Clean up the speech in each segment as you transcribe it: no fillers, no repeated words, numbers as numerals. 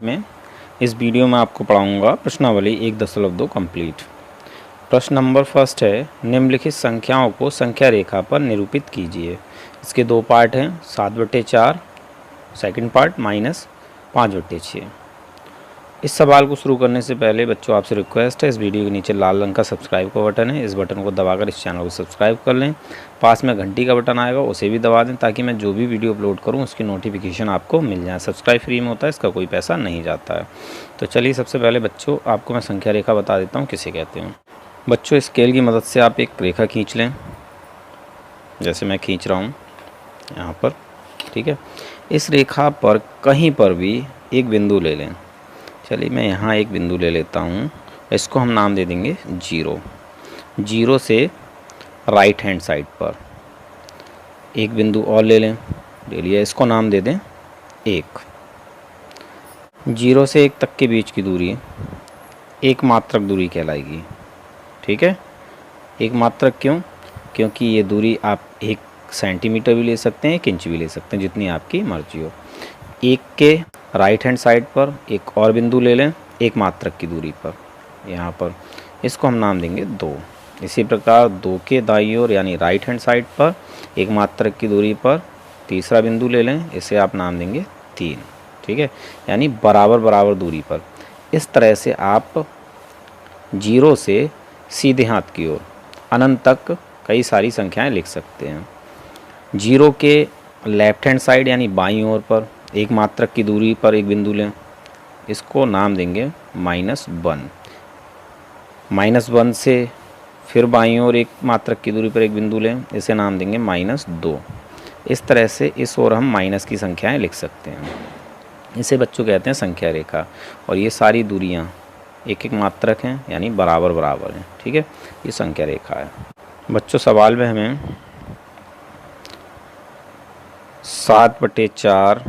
में इस वीडियो में आपको पढ़ाऊंगा प्रश्नावली 1.2 कंप्लीट। प्रश्न नंबर फर्स्ट है, निम्नलिखित संख्याओं को संख्या रेखा पर निरूपित कीजिए। इसके दो पार्ट हैं, 7/4 सेकंड पार्ट -5/6। इस सवाल को शुरू करने से पहले बच्चों आपसे रिक्वेस्ट है, इस वीडियो के नीचे लाल रंग का सब्सक्राइब का बटन है, इस बटन को दबाकर इस चैनल को सब्सक्राइब कर लें। पास में घंटी का बटन आएगा, उसे भी दबा दें ताकि मैं जो भी वीडियो अपलोड करूं उसकी नोटिफिकेशन आपको मिल जाए। सब्सक्राइब फ्री में होता है, इसका कोई पैसा नहीं जाता है। तो चलिए सबसे पहले बच्चों आपको मैं संख्या रेखा बता देता हूँ किसे कहते हैं। बच्चों स्केल की मदद से आप एक रेखा खींच लें, जैसे मैं खींच रहा हूँ यहाँ पर, ठीक है। इस रेखा पर कहीं पर भी एक बिंदु ले लें। चलिए मैं यहाँ एक बिंदु ले लेता हूँ, इसको हम नाम दे देंगे 0। 0 से राइट हैंड साइड पर एक बिंदु और ले लिया, इसको नाम दे दें 1। 0 से 1 तक के बीच की दूरी एक मात्रक दूरी कहलाएगी, ठीक है। एक मात्रक क्यों? क्योंकि ये दूरी आप 1 सेंटीमीटर भी ले सकते हैं, 1 इंच भी ले सकते हैं, जितनी आपकी मर्जी हो। 1 के राइट हैंड साइड पर एक और बिंदु ले लें एक मात्रक की दूरी पर, यहाँ पर, इसको हम नाम देंगे 2। इसी प्रकार 2 के दाईं ओर यानी राइट हैंड साइड पर एक मात्रक की दूरी पर तीसरा बिंदु ले लें, इसे आप नाम देंगे 3, ठीक है। यानी बराबर बराबर दूरी पर। इस तरह से आप 0 से सीधे हाथ की ओर अनंत तक कई सारी संख्याएं लिख सकते हैं। 0 के लेफ्ट हैंड साइड यानी बाईं ओर पर एक मात्रक की दूरी पर एक बिंदु लें, इसको नाम देंगे -1। -1 से फिर बाईं ओर एक मात्रक की दूरी पर एक बिंदु लें, इसे नाम देंगे -2। इस तरह से इस ओर हम माइनस की संख्याएं लिख सकते हैं। इसे बच्चों कहते हैं संख्या रेखा। और ये सारी दूरियां एक एक मात्रक हैं यानी बराबर बराबर हैं, ठीक है। ये संख्या रेखा है। बच्चों सवाल में हमें 7/4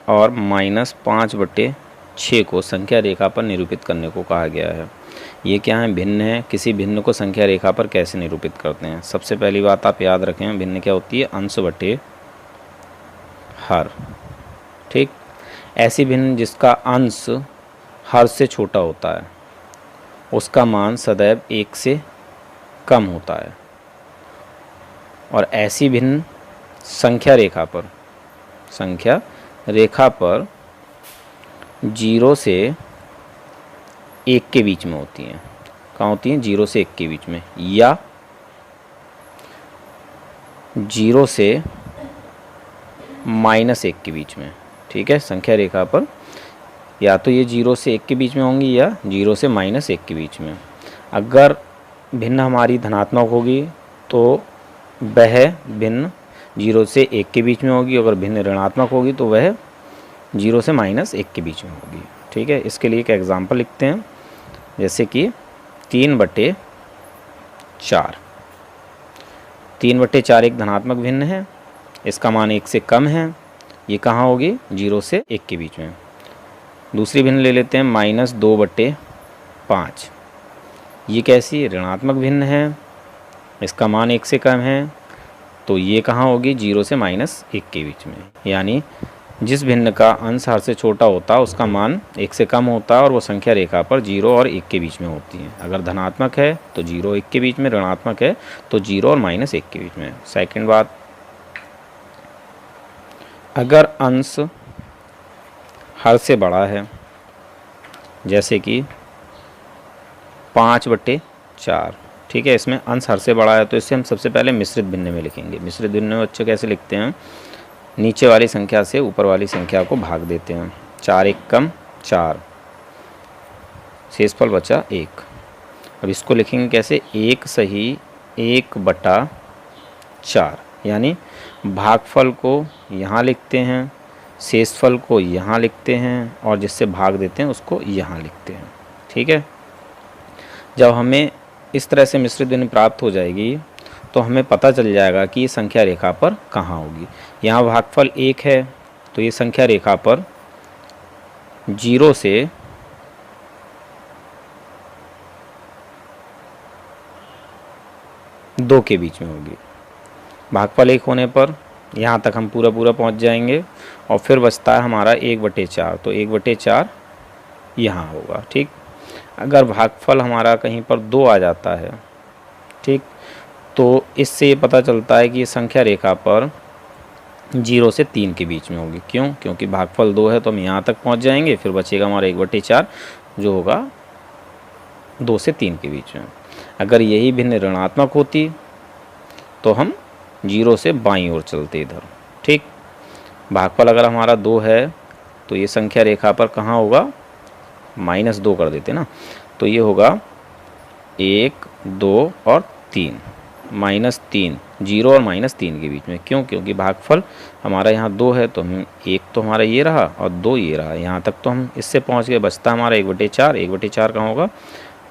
और -5/6 को संख्या रेखा पर निरूपित करने को कहा गया है। ये क्या है? भिन्न है। किसी भिन्न को संख्या रेखा पर कैसे निरूपित करते हैं? सबसे पहली बात आप याद रखें, भिन्न क्या होती है? अंश बटे हर, ठीक। ऐसी भिन्न जिसका अंश हर से छोटा होता है, उसका मान सदैव 1 से कम होता है। और ऐसी भिन्न संख्या रेखा पर 0 से 1 के बीच में होती हैं। कहाँ होती हैं? 0 से 1 के बीच में, या 0 से -1 के बीच में, ठीक है। संख्या रेखा पर या तो ये 0 से 1 के बीच में होंगी या 0 से -1 के बीच में। अगर भिन्न हमारी धनात्मक होगी तो वह भिन्न 0 से 1 के बीच में होगी, अगर भिन्न ऋणात्मक होगी तो वह 0 से -1 के बीच में होगी, ठीक है। इसके लिए एक एग्जाम्पल लिखते हैं, जैसे कि 3/4। 3/4 एक धनात्मक भिन्न है, इसका मान 1 से कम है। ये कहाँ होगी? 0 से 1 के बीच में। दूसरी भिन्न ले लेते हैं -2/5। ये कैसी? ऋणात्मक भिन्न है, इसका मान 1 से कम है, तो ये कहाँ होगी? 0 से -1 के बीच में। यानी जिस भिन्न का अंश हर से छोटा होता है उसका मान 1 से कम होता है और वो संख्या रेखा पर 0 और 1 के बीच में होती है। अगर धनात्मक है तो 0 1 के बीच में, ऋणात्मक है तो 0 और -1 के बीच में। सेकंड बात, अगर अंश हर से बड़ा है, जैसे कि 5/4, ठीक है, इसमें अंश हर से बड़ा है, तो इसे हम सबसे पहले मिश्रित भिन्न में लिखेंगे। मिश्रित भिन्न में बच्चों कैसे लिखते हैं? नीचे वाली संख्या से ऊपर वाली संख्या को भाग देते हैं। 4 1 कम 4, शेषफल बचा 1। अब इसको लिखेंगे कैसे? 1 सही 1/4, यानी भागफल को यहाँ लिखते हैं, शेषफल को यहाँ लिखते हैं, और जिससे भाग देते हैं उसको यहाँ लिखते हैं, ठीक है। जब हमें इस तरह से मिश्रित भिन्न प्राप्त हो जाएगी तो हमें पता चल जाएगा कि ये संख्या रेखा पर कहाँ होगी। यहाँ भागफल 1 है तो ये संख्या रेखा पर 0 से 2 के बीच में होगी। भागफल 1 होने पर यहाँ तक हम पूरा पहुँच जाएंगे और फिर बचता है हमारा 1/4। तो 1/4 यहाँ होगा। ठीक, अगर भागफल हमारा कहीं पर 2 आ जाता है, ठीक, तो इससे ये पता चलता है कि ये संख्या रेखा पर 0 से 3 के बीच में होगी। क्यों? क्योंकि भागफल 2 है तो हम यहाँ तक पहुँच जाएंगे, फिर बचेगा हमारा 1/4 जो होगा 2 से 3 के बीच में। अगर यही भिन्न ऋणात्मक होती तो हम 0 से बाईं ओर चलते इधर। ठीक, भागफल अगर हमारा 2 है तो ये संख्या रेखा पर कहाँ होगा, -2 कर देते ना, तो ये होगा 1, 2 और 3, -3, 0 और -3 के बीच में। क्यों? क्योंकि भागफल हमारा यहाँ 2 है तो हम 1 तो हमारा ये रहा और 2 ये रहा, यहाँ तक तो हम इससे पहुँच गए, बचता हमारा 1/4, 1/4 कहाँ होगा,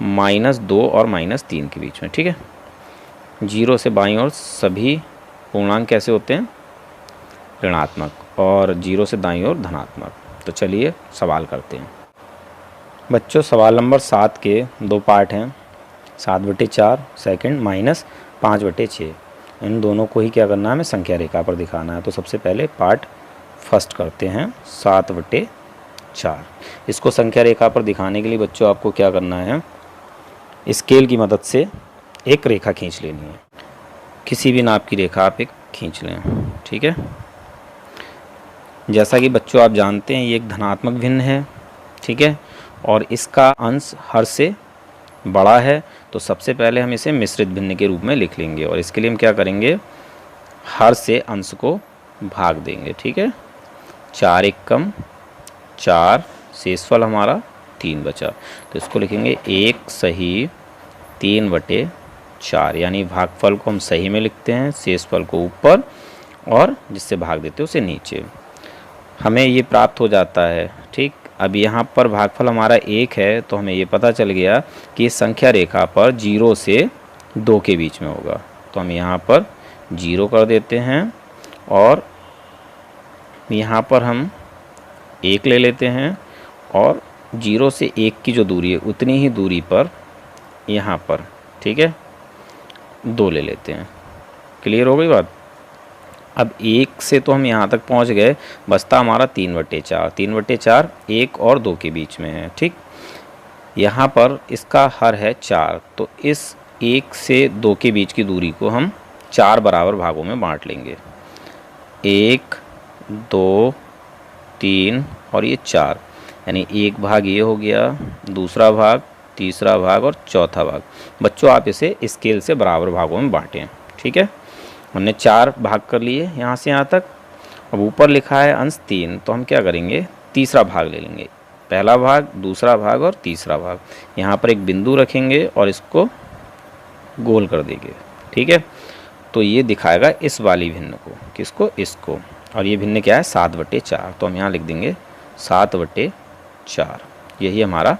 -2 और -3 के बीच में। ठीक है, 0 से बाईं ओर सभी पूर्णांक कैसे होते हैं, ऋणात्मक, और 0 से दाईं ओर धनात्मक। तो चलिए सवाल करते हैं। बच्चों सवाल नंबर 7 के 2 पार्ट हैं, 7/4 सेकंड -5/6। इन दोनों को ही क्या करना है, हमें संख्या रेखा पर दिखाना है। तो सबसे पहले पार्ट फर्स्ट करते हैं, 7/4। इसको संख्या रेखा पर दिखाने के लिए बच्चों आपको क्या करना है, स्केल की मदद से एक रेखा खींच लेनी है। किसी भी नाप की रेखा आप एक खींच लें। ठीक है, जैसा कि बच्चों आप जानते हैं ये एक धनात्मक भिन्न है। ठीक है, और इसका अंश हर से बड़ा है, तो सबसे पहले हम इसे मिश्रित भिन्न के रूप में लिख लेंगे, और इसके लिए हम क्या करेंगे, हर से अंश को भाग देंगे। ठीक है, 4 एकम 4, शेषफल हमारा 3 बचा, तो इसको लिखेंगे 1 सही 3/4, यानी भागफल को हम सही में लिखते हैं, शेषफल को ऊपर और जिससे भाग देते हैं उसे नीचे। हमें ये प्राप्त हो जाता है। ठीक, अब यहाँ पर भागफल हमारा 1 है तो हमें ये पता चल गया कि इस संख्या रेखा पर 0 से 2 के बीच में होगा, तो हम यहाँ पर 0 कर देते हैं और यहाँ पर हम 1 ले लेते हैं, और 0 से 1 की जो दूरी है उतनी ही दूरी पर यहाँ पर, ठीक है, 2 ले लेते हैं। क्लियर हो गई बात। अब 1 से तो हम यहाँ तक पहुँच गए, बचता हमारा 3/4। 3/4 1 और 2 के बीच में है। ठीक, यहाँ पर इसका हर है 4, तो इस 1 से 2 के बीच की दूरी को हम 4 बराबर भागों में बांट लेंगे, 1, 2, 3 और ये 4, यानी एक भाग ये हो गया, दूसरा भाग, तीसरा भाग और चौथा भाग। बच्चों आप इसे स्केल से बराबर भागों में बांटें। ठीक है, हमने 4 भाग कर लिए यहाँ से यहाँ तक। अब ऊपर लिखा है अंश 3, तो हम क्या करेंगे, तीसरा भाग ले लेंगे, पहला भाग, दूसरा भाग और तीसरा भाग। यहाँ पर एक बिंदु रखेंगे और इसको गोल कर देंगे। ठीक है, तो ये दिखाएगा इस वाली भिन्न को, किसको, इसको, और ये भिन्न क्या है, 7/4, तो हम यहाँ लिख देंगे 7/4। यही हमारा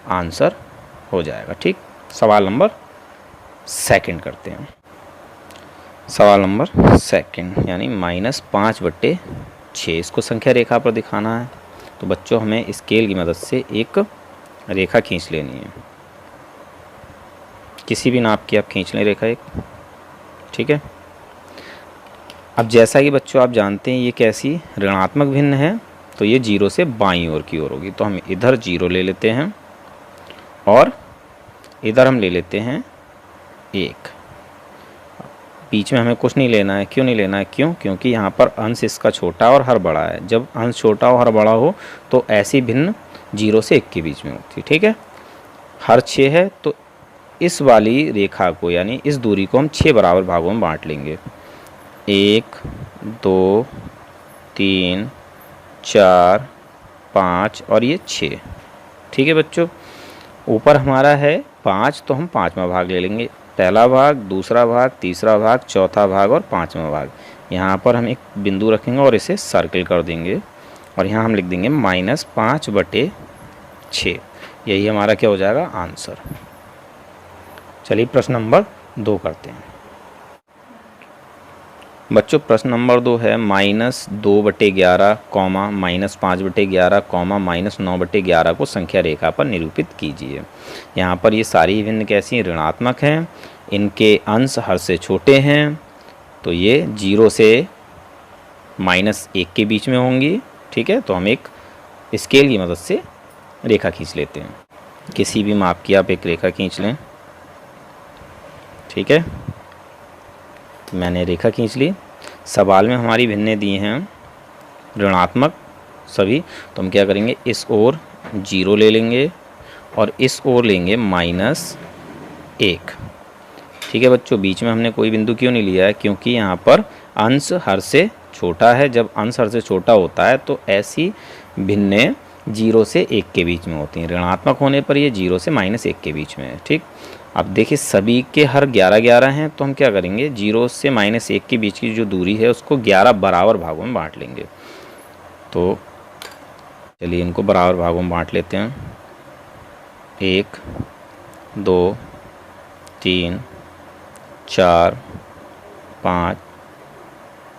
आंसर हो जाएगा। ठीक, सवाल नंबर 2 करते हैं। सवाल नंबर 2 यानी -5/6, इसको संख्या रेखा पर दिखाना है। तो बच्चों हमें स्केल की मदद से एक रेखा खींच लेनी है, किसी भी नाप की आप खींच लें रेखा एक। ठीक है, अब जैसा कि बच्चों आप जानते हैं ये कैसी ऋणात्मक भिन्न है, तो ये 0 से बाईं ओर की ओर होगी, तो हम इधर 0 ले लेते हैं और इधर हम ले लेते हैं 1। बीच में हमें कुछ नहीं लेना है। क्यों नहीं लेना है, क्यों, क्योंकि यहाँ पर अंश इसका छोटा और हर बड़ा है। जब अंश छोटा और हर बड़ा हो तो ऐसी भिन्न 0 से 1 के बीच में होती है। ठीक है, हर 6 है तो इस वाली रेखा को यानी इस दूरी को हम 6 बराबर भागों में बांट लेंगे, 1, 2, 3, 4, 5 और ये 6। ठीक है बच्चों, ऊपर हमारा है 5, तो हम 5वां भाग ले लेंगे, पहला भाग, दूसरा भाग, तीसरा भाग, चौथा भाग और 5वां भाग। यहाँ पर हम एक बिंदु रखेंगे और इसे सर्किल कर देंगे, और यहाँ हम लिख देंगे -5/6। यही हमारा क्या हो जाएगा, आंसर। चलिए प्रश्न नंबर 2 करते हैं। बच्चों प्रश्न नंबर 2 है -2/11, -5/11, -9/11 को संख्या रेखा पर निरूपित कीजिए। यहाँ पर ये सारी भिन्न कैसी ऋणात्मक हैं, इनके अंश हर से छोटे हैं, तो ये 0 से -1 के बीच में होंगी। ठीक है, तो हम एक स्केल की मदद से रेखा खींच लेते हैं। किसी भी माप की आप एक रेखा खींच लें। ठीक है, मैंने रेखा खींच ली। सवाल में हमारी भिन्नें दी हैं ऋणात्मक सभी, तो हम क्या करेंगे, इस ओर 0 ले लेंगे और इस ओर लेंगे -1। ठीक है बच्चों, बीच में हमने कोई बिंदु क्यों नहीं लिया है, क्योंकि यहाँ पर अंश हर से छोटा है। जब अंश हर से छोटा होता है तो ऐसी भिन्नें 0 से 1 के बीच में होती हैं। ऋणात्मक होने पर ये 0 से -1 के बीच में है। ठीक, अब देखिए सभी के हर 11-11 हैं, तो हम क्या करेंगे, 0 से -1 के बीच की जो दूरी है उसको 11 बराबर भागों में बांट लेंगे। तो चलिए इनको बराबर भागों में बांट लेते हैं। 1 2 3 4 5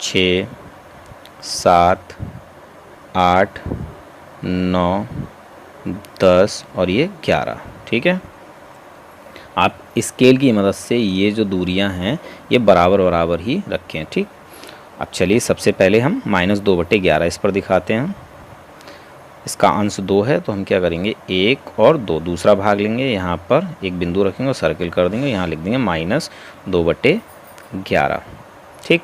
6 7 8 9 10 और ये 11। ठीक है, आप स्केल की मदद से ये जो दूरियां हैं ये बराबर बराबर ही रखें। ठीक, अब चलिए सबसे पहले हम -2/11 इस पर दिखाते हैं। इसका अंश 2 है, तो हम क्या करेंगे, 1 और 2 दूसरा भाग लेंगे, यहाँ पर एक बिंदु रखेंगे और सर्किल कर देंगे, यहाँ लिख देंगे -2/11। ठीक,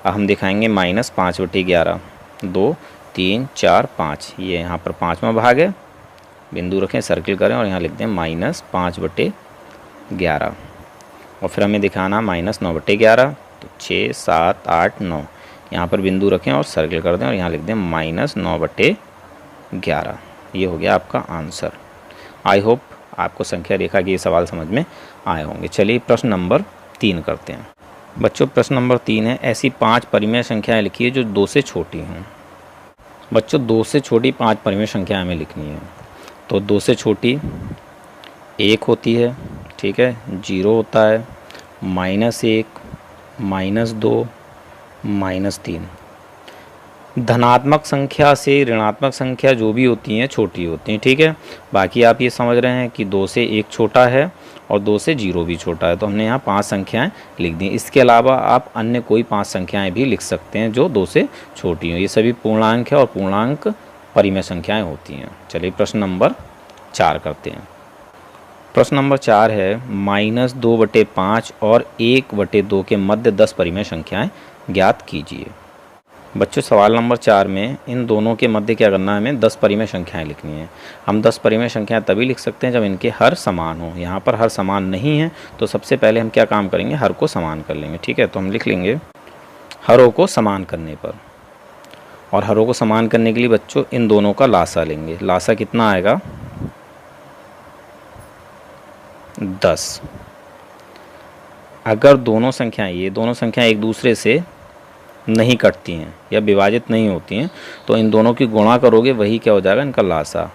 अब हम दिखाएंगे -5/11। 2 3 4 5, ये यहाँ पर 5वां भाग है, बिंदु रखें, सर्किल करें और यहाँ लिख दें -5/11। और फिर हमें दिखाना -9/11, तो 6 7 8 9, यहाँ पर बिंदु रखें और सर्किल कर दें और यहाँ लिख दें -9/11। ये हो गया आपका आंसर। आई होप आपको संख्या रेखा के ये सवाल समझ में आए होंगे। चलिए प्रश्न नंबर 3 करते हैं। बच्चों प्रश्न नंबर 3 है, ऐसी 5 परिमेय संख्याएं लिखिए जो 2 से छोटी हों। बच्चों 2 से छोटी 5 परिमेय संख्याएं हमें लिखनी है। तो 2 से छोटी 1 होती है, ठीक है, 0 होता है, -1 -2 -3। धनात्मक संख्या से ऋणात्मक संख्या जो भी होती हैं छोटी होती हैं। ठीक है, बाकी आप ये समझ रहे हैं कि 2 से 1 छोटा है और 2 से 0 भी छोटा है, तो हमने यहाँ 5 संख्याएं लिख दी। इसके अलावा आप अन्य कोई 5 संख्याएं भी लिख सकते हैं जो 2 से छोटी हों। ये सभी पूर्णांक है और पूर्णांक परिमेय संख्याएं होती हैं। चलिए प्रश्न नंबर 4 करते हैं। प्रश्न नंबर 4 है, -2/5 और 1/2 के मध्य 10 परिमेय संख्याएं ज्ञात कीजिए। बच्चों सवाल नंबर 4 में इन दोनों के मध्य क्या करना है, हमें 10 परिमेय संख्याएं लिखनी है। हम 10 परिमेय संख्याएं तभी लिख सकते हैं जब इनके हर समान हो। यहाँ पर हर समान नहीं है, तो सबसे पहले हम क्या काम करेंगे, हर को समान कर लेंगे। ठीक है, तो हम लिख लेंगे हरों को समान करने पर, और हरों को समान करने के लिए बच्चों इन दोनों का लासा लेंगे। लासा कितना आएगा, 10। अगर दोनों संख्याएं, ये दोनों संख्याएं एक दूसरे से नहीं कटती हैं या विभाजित नहीं होती हैं, तो इन दोनों की गुणा करोगे, वही क्या हो जाएगा, इनका लासा।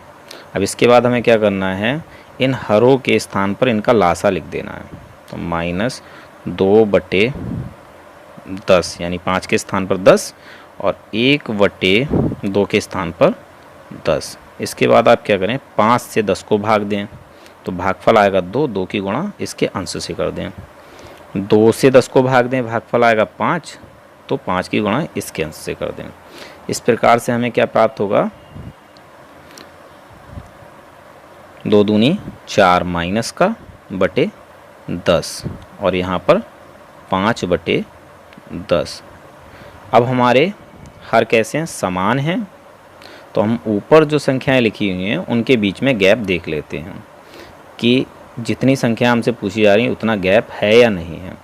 अब इसके बाद हमें क्या करना है, इन हरों के स्थान पर इनका लासा लिख देना है। तो -2/10 यानी 5 के स्थान पर 10 और 1/2 के स्थान पर 10। इसके बाद आप क्या करें, 5 से 10 को भाग दें, तो भागफल आएगा 2, 2 की गुणा इसके अंश से कर दें। 2 से 10 को भाग दें, भागफल आएगा 5, तो 5 की गुणा इसके अंश से कर दें। इस प्रकार से हमें क्या प्राप्त होगा, 2 दूनी 4 माइनस का बटे 10 और यहाँ पर 5/10। अब हमारे हर कैसे हैं, समान हैं, तो हम ऊपर जो संख्याएं लिखी हुई हैं उनके बीच में गैप देख लेते हैं कि जितनी संख्या हमसे पूछी जा रही है उतना गैप है या नहीं है।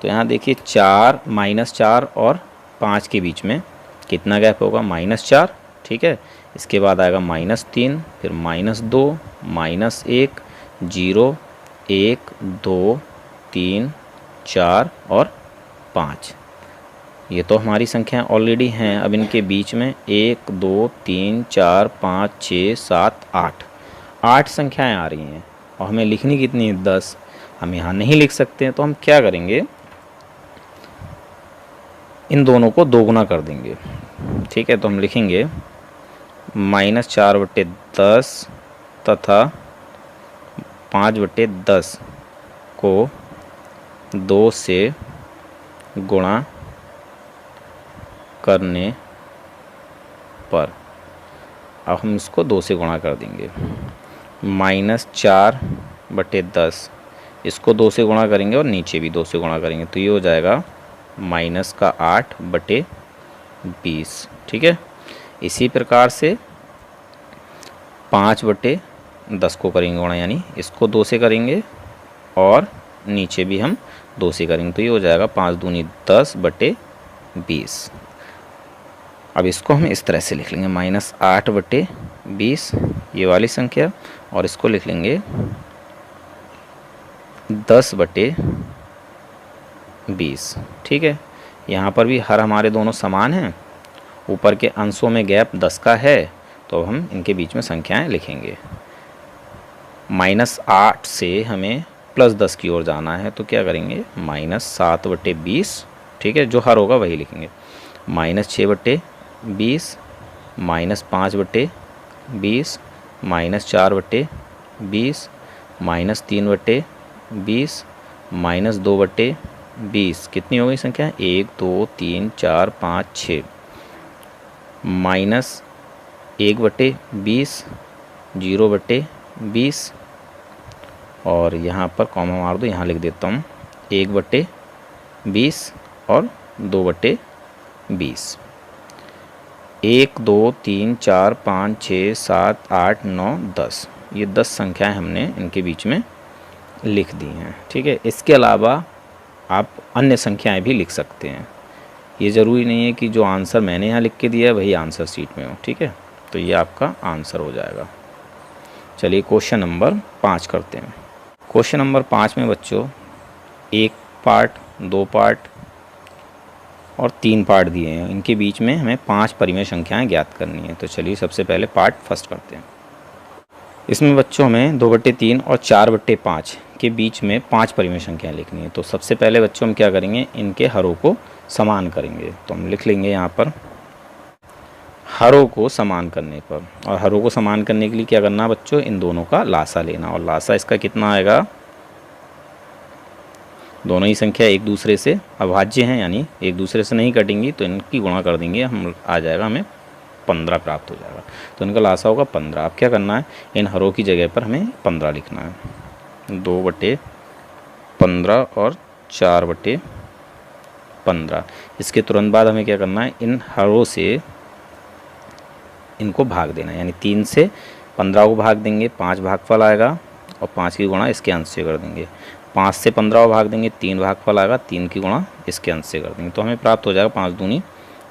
तो यहाँ देखिए 4 -4 और 5 के बीच में कितना गैप होगा, -4। ठीक है, इसके बाद आएगा -3, फिर -2 -1 0 1 2 3 4 और 5। ये तो हमारी संख्याएं ऑलरेडी हैं। अब इनके बीच में 1 2 3 4 5 6 7 8 संख्याएं आ रही हैं और हमें लिखनी कितनी है, 10। हम यहाँ नहीं लिख सकते हैं, तो हम क्या करेंगे, इन दोनों को दोगुना कर देंगे। ठीक है, तो हम लिखेंगे -4/10 तथा 5/10 को 2 से गुणा करने पर अब हम इसको 2 से गुणा कर देंगे। -4/10, इसको 2 से गुणा करेंगे और नीचे भी 2 से गुणा करेंगे, तो ये हो जाएगा -8/20। ठीक है। इसी प्रकार से 5/10 को करेंगे गुणा, यानी इसको 2 से करेंगे और नीचे भी हम 2 से करेंगे, तो ये हो जाएगा 5 दूनी 10/20। अब इसको हम इस तरह से लिख लेंगे -8/20 ये वाली संख्या, और इसको लिख लेंगे 10/20। ठीक है। यहाँ पर भी हर हमारे दोनों समान हैं, ऊपर के अंशों में गैप 10 का है, तो हम इनके बीच में संख्याएं लिखेंगे। -8 से हमें +10 की ओर जाना है, तो क्या करेंगे -7/20। ठीक है, जो हर होगा वही लिखेंगे। -6/20, -5/20, -4/20, -3/20, -2/20। कितनी हो गई संख्या? 1 2 3 4 5 6। -1/20, 0/20, और यहाँ पर कॉमा मार दो, यहाँ लिख देता हूँ 1/20 और 2/20। 1 2 3 4 5 6 7 8 9 10, ये 10 संख्याएं हमने इनके बीच में लिख दी हैं। ठीक है। इसके अलावा आप अन्य संख्याएं भी लिख सकते हैं, ये ज़रूरी नहीं है कि जो आंसर मैंने यहाँ लिख के दिया है वही आंसर शीट में हो। ठीक है, तो ये आपका आंसर हो जाएगा। चलिए क्वेश्चन नंबर 5 करते हैं। क्वेश्चन नंबर 5 में बच्चों 1 पार्ट, 2 पार्ट और 3 पार्ट दिए हैं, इनके बीच में हमें 5 परिमेय संख्याएं ज्ञात करनी है। तो चलिए सबसे पहले पार्ट फर्स्ट करते हैं। इसमें बच्चों में 2/3 और 4/5 के बीच में 5 परिमेय संख्याएं लिखनी है। तो सबसे पहले बच्चों हम क्या करेंगे, इनके हरों को समान करेंगे। तो हम लिख लेंगे यहाँ पर हरों को समान करने पर, और हरों को समान करने के लिए क्या करना बच्चों, इन दोनों का लासा लेना, और लासा इसका कितना आएगा, दोनों ही संख्या एक दूसरे से अभाज्य हैं, यानी एक दूसरे से नहीं कटेंगी, तो इनकी गुणा कर देंगे, हम आ जाएगा हमें 15 प्राप्त हो जाएगा। तो इनका लासा होगा 15। अब क्या करना है, इन हरों की जगह पर हमें 15 लिखना है। 2/15 और 4/15। इसके तुरंत बाद हमें क्या करना है, इन हरों से इनको भाग देना है, यानी 3 से 15 को भाग देंगे, 5 भागफल आएगा, और 5 की गुणा इसके अंश से कर देंगे। 5 से 15 को भाग देंगे, 3 भागफल आएगा, 3 की गुणा इसके अंश से कर देंगे, तो हमें प्राप्त हो जाएगा 5 दूनी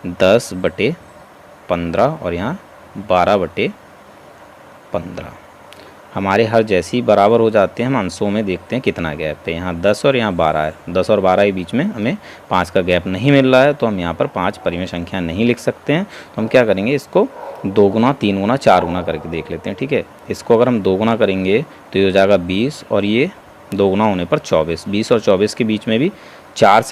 10/15 और यहाँ 12/15। हमारे हर जैसे ही बराबर हो जाते हैं, हम अंशों में देखते हैं कितना गैप है। यहाँ 10 और यहाँ 12 है, 10 और 12 के बीच में हमें 5 का गैप नहीं मिल रहा है, तो हम यहाँ पर 5 परिमेय संख्या नहीं लिख सकते हैं। तो हम क्या करेंगे, इसको 2 गुना, 3 गुना, 4 गुना करके देख लेते हैं। ठीक है, इसको अगर हम 2 गुना करेंगे तो ये हो जाएगा 20, और ये 2 गुना होने पर 24। 20 और 24 के बीच में भी 5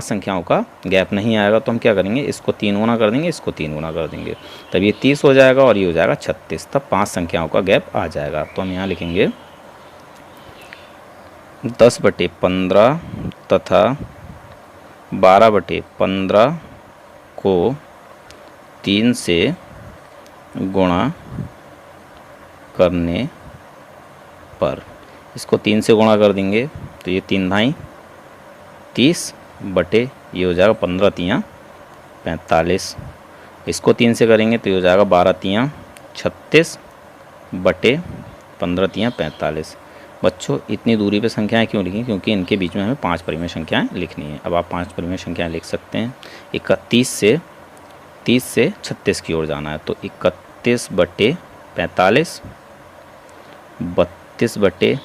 संख्याओं का गैप नहीं आएगा, तो हम क्या करेंगे, इसको 3 गुना कर देंगे, इसको 3 गुना कर देंगे, तब ये 30 हो जाएगा, और ये हो जाएगा 36, तब 5 संख्याओं का गैप आ जाएगा। तो हम यहाँ लिखेंगे 10/15 तथा 12/15 को 3 से गुणा करने पर, इसको 3 से गुणा कर देंगे, तो ये 3 धाई 30 बटे ये हो जाएगा 15 तियाँ 45। इसको 3 से करेंगे तो ये हो जाएगा 12 तियाँ 36 बटे 15 तियाँ 45। बच्चों इतनी दूरी पे संख्याएं क्यों लिखी, क्योंकि इनके बीच में हमें 5 परिमेय संख्याएं लिखनी है। अब आप 5 परिमेय संख्याएं लिख सकते हैं। 31 से 30 से 36 की ओर जाना है, तो 31 बटे 45, 32 बटे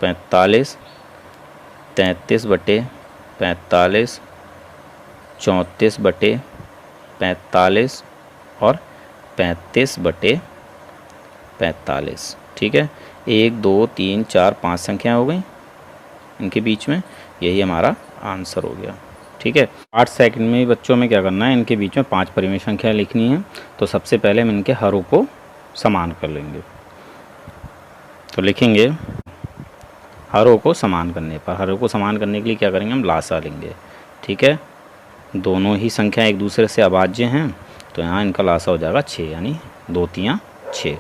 45, 33 बटे 45, 34 बटे 45 और 35 बटे 45। ठीक है, 1 2 3 4 5 संख्याएं हो गई इनके बीच में, यही हमारा आंसर हो गया। ठीक है, 8 सेकंड में बच्चों में क्या करना है, इनके बीच में 5 परिमेय संख्या लिखनी है। तो सबसे पहले हम इनके हरों को समान कर लेंगे। तो लिखेंगे हरों को समान करने पर, हरों को समान करने के लिए क्या करेंगे, हम लासा लेंगे। ठीक है, दोनों ही संख्या एक दूसरे से अभाज्य हैं, तो यहाँ इनका लासा हो जाएगा 6, यानी 2 तियाँ 6।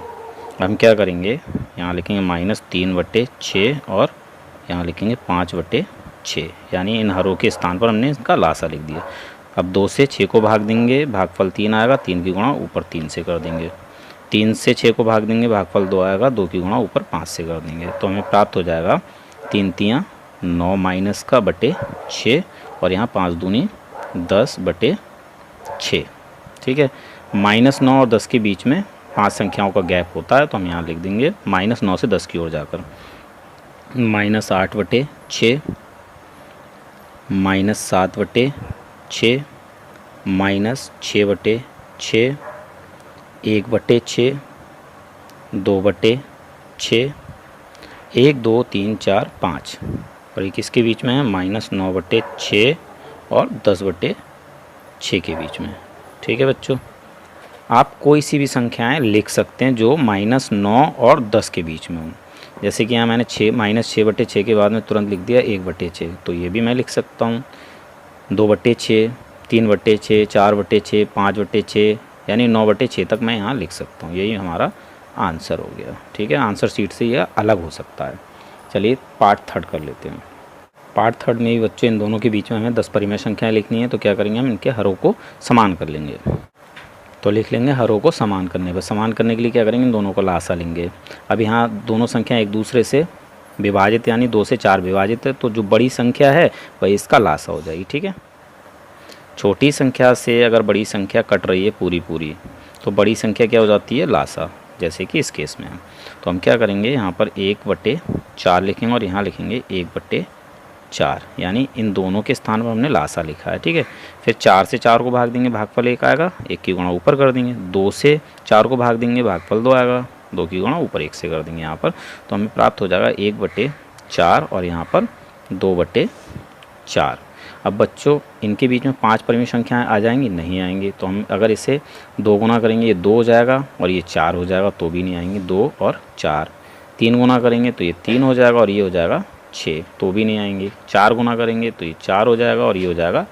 हम क्या करेंगे, यहाँ लिखेंगे -3/6 और यहाँ लिखेंगे 5/6, यानी इन हरों के स्थान पर हमने इसका लासा लिख दिया। अब 2 से 6 को भाग देंगे, भागफल 3 आएगा, 3 की गुणा ऊपर 3 से कर देंगे। 3 से 6 को भाग देंगे, भागफल 2 आएगा, 2 की गुणा ऊपर 5 से कर देंगे। तो हमें प्राप्त हो जाएगा 3 तियाँ 9 माइनस का बटे 6 और यहाँ 5 दूनी 10/6। ठीक है, -9 और 10 के बीच में 5 संख्याओं का गैप होता है, तो हम यहाँ लिख देंगे -9 से 10 की ओर जाकर -8/6 -7/6 -6/6 1/6 2/6 1 2 3 4 5 और ये किसके बीच में है, -9/6 और 10/6 के बीच में। ठीक है बच्चों, आप कोई सी भी संख्याएं लिख सकते हैं जो -9 और 10 के बीच में हो। जैसे कि यहाँ मैंने -6/6 के बाद में तुरंत लिख दिया 1/6, तो ये भी मैं लिख सकता हूँ 2/6 3/6 4/6 5/6, यानी 9/6 तक मैं यहाँ लिख सकता हूँ। यही हमारा आंसर हो गया। ठीक है, आंसर शीट से यह अलग हो सकता है। चलिए पार्ट थर्ड कर लेते हैं। पार्ट थर्ड में भी बच्चों इन दोनों के बीच में हमें 10 परिमेय संख्याएँ लिखनी है, तो क्या करेंगे, हम इनके हरों को समान कर लेंगे। तो लिख लेंगे हरों को समान करने पर। समान करने के लिए क्या करेंगे, इन दोनों को लासा लेंगे। अब यहाँ दोनों संख्या एक दूसरे से विभाजित यानी 2 से 4 विभाजित है, तो जो बड़ी संख्या है वही इसका लासा हो जाएगी। ठीक है, छोटी संख्या से अगर बड़ी संख्या कट रही है पूरी तो बड़ी संख्या क्या हो जाती है, लासा, जैसे कि इस केस में है। तो हम क्या करेंगे, यहाँ पर 1/4 लिखेंगे और यहाँ लिखेंगे 1/4, यानी इन दोनों के स्थान पर हमने लासा लिखा है। ठीक है, फिर 4 से 4 को भाग देंगे, भागफल 1 आएगा, 1 की गुणा ऊपर कर देंगे। 2 से 4 को भाग देंगे, भागफल 2 आएगा, 2 की गुणा ऊपर 1 से कर देंगे यहाँ पर। तो हमें प्राप्त हो जाएगा 1/4 और यहाँ पर 2/4। अब बच्चों इनके बीच में 5 परिमेय संख्याएं आ जाएंगी, नहीं आएंगी। तो हम अगर इसे 2 गुना करेंगे, ये 2 हो जाएगा और ये 4 हो जाएगा, तो भी नहीं आएंगे, 2 और 4। 3 गुना करेंगे तो ये 3 हो जाएगा और ये हो जाएगा 6, तो भी नहीं आएंगे। 4 गुना करेंगे तो ये 4 हो जाएगा और ये हो जाएगा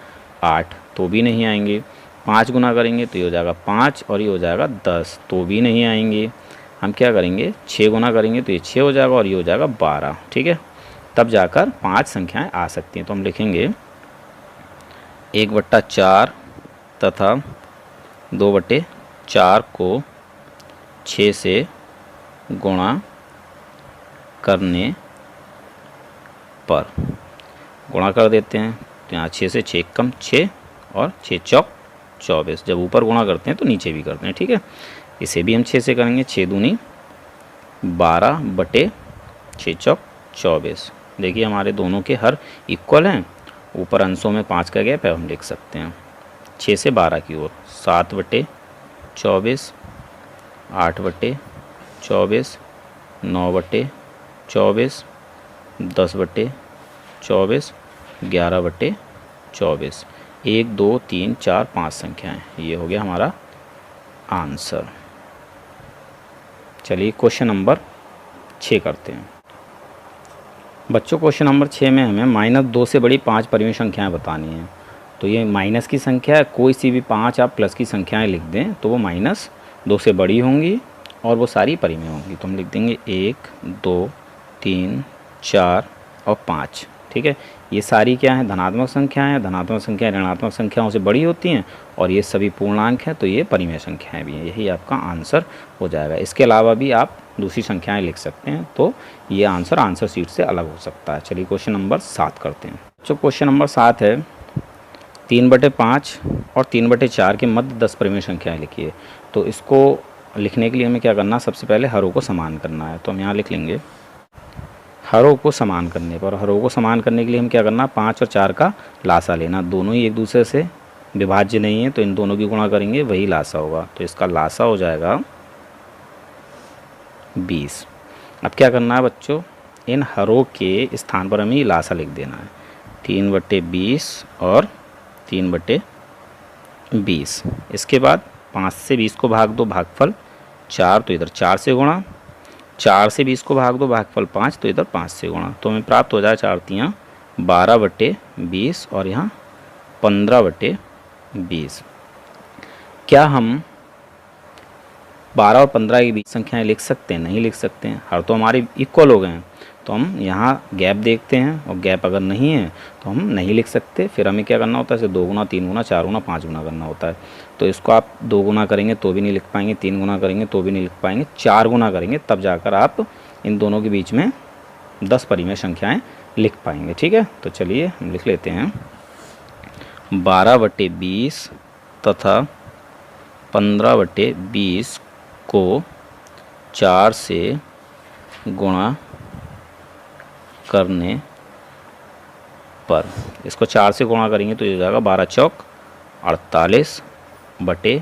8, तो भी नहीं आएंगे। 5 गुना करेंगे तो ये हो जाएगा 5 और ये हो जाएगा 10, तो भी नहीं आएंगे। हम क्या करेंगे, 6 गुना करेंगे तो ये 6 हो जाएगा और ये हो जाएगा 12। ठीक है, तब जाकर 5 संख्याएं आ सकती हैं। तो हम लिखेंगे 1/4 तथा 2/4 को 6 से गुणा करने पर गुणा कर देते हैं। तो यहाँ 6 से 6 कम 6 और 6 चौक 24। जब ऊपर गुणा करते हैं तो नीचे भी करते हैं। ठीक है, इसे भी हम 6 से करेंगे, 6 दूनी 12/6 चौक 24। देखिए हमारे दोनों के हर इक्वल हैं, ऊपर अंशों में 5 का गैप है, हम लिख सकते हैं 6 से 12 की ओर। 7/24 8/24 9/24 10/24 11/24 1 2 3 4 5 संख्याएं। ये हो गया हमारा आंसर। चलिए क्वेश्चन नंबर 6 करते हैं। बच्चों क्वेश्चन नंबर 6 में हमें -2 से बड़ी 5 परिमेय संख्याएं बतानी हैं। तो ये माइनस की संख्या है, कोई सी भी 5 आप प्लस की संख्याएं लिख दें तो वो -2 से बड़ी होंगी और वो सारी परिमेय होंगी। तो हम लिख देंगे 1 2 3 4 और 5। ठीक है, ये सारी क्या है, धनात्मक संख्याएं हैं। धनात्मक संख्याएं ऋणात्मक संख्याओं से बड़ी होती हैं और ये सभी पूर्णांक हैं, तो ये परिमेय संख्याएं भी हैं। यही आपका आंसर हो जाएगा। इसके अलावा भी आप दूसरी संख्याएं लिख सकते हैं, तो ये आंसर शीट से अलग हो सकता है। चलिए क्वेश्चन नंबर 7 करते हैं। जो क्वेश्चन नंबर 7 है, 3/5 और 3/4 के मध्य 10 परिमेय संख्याएं लिखिए। तो इसको लिखने के लिए हमें क्या करना, सबसे पहले हरों को समान करना है। तो हम यहाँ लिख लेंगे हरों को समान करने पर। हरों को समान करने के लिए हम क्या करना, 5 और 4 का लासा लेना। दोनों ही एक दूसरे से विभाज्य नहीं है, तो इन दोनों की गुणा करेंगे, वही लासा होगा। तो इसका लासा हो जाएगा 20। अब क्या करना है बच्चों, इन हरों के स्थान पर हमें लासा लिख देना है। 3/20 और 3/20। इसके बाद 5 से 20 को भाग दो, भागफल 4, तो इधर 4 से गुणा। 4 से 20 को भाग दो, भागफल 5, तो इधर 5 से गुणा। तो हमें प्राप्त हो जाए 4 तियाँ 12/20 और यहाँ 15/20। क्या हम 12 और 15 के बीच संख्याएं लिख सकते हैं, नहीं लिख सकते हैं, हर तो हमारे इक्वल हो गए हैं, तो हम यहाँ गैप देखते हैं और गैप अगर नहीं है तो हम नहीं लिख सकते। फिर हमें क्या करना होता है, इसे 2 गुना, 3 गुना, 4 गुना, 5 गुना करना होता है। तो इसको आप 2 गुना करेंगे तो भी नहीं लिख पाएंगे, 3 गुना करेंगे तो भी नहीं लिख पाएंगे, 4 गुना करेंगे तब जाकर आप इन दोनों के बीच में 10 परिमेय संख्याएँ लिख पाएंगे। ठीक है, तो चलिए हम लिख लेते हैं 12/20 तथा 15/20 को 4 से गुणा करने पर, इसको 4 से गुणा करेंगे तो ये हो जाएगा 12 चौक 48 बटे,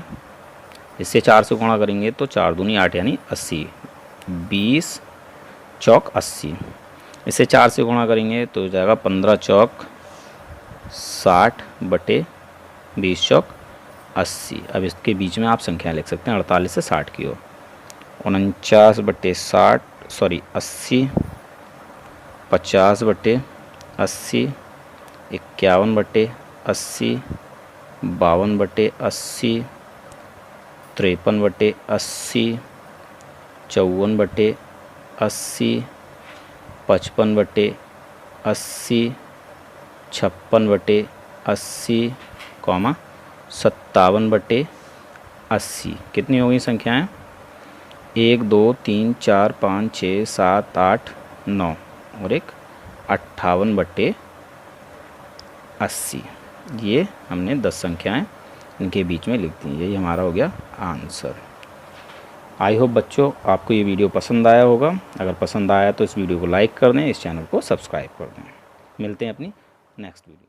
इससे 4 से गुणा करेंगे तो 4 दूनी 8 यानी 80, 20 चौक 80, इससे 4 से गुणा करेंगे तो हो जाएगा 15 चौक 60 बटे 20 चौक 80। अब इसके बीच में आप संख्या लिख सकते हैं 48 से 60 की ओर, 80, 50 बटे 80, 51 बटे 80, 52 बटे 80, 53 बटे 80, 54 बटे 80, 55 बटे 80, 56 बटे 80, 57 बटे 80। कितनी हो गई संख्याएँ? 1 2 3 4 5 6 7 8 9 और एक 58 बटे 80। ये हमने 10 संख्याएं इनके बीच में लिख दी। यही हमारा हो गया आंसर। आई होप बच्चों आपको ये वीडियो पसंद आया होगा। अगर पसंद आया तो इस वीडियो को लाइक कर दें, इस चैनल को सब्सक्राइब कर दें। मिलते हैं अपनी नेक्स्ट वीडियो।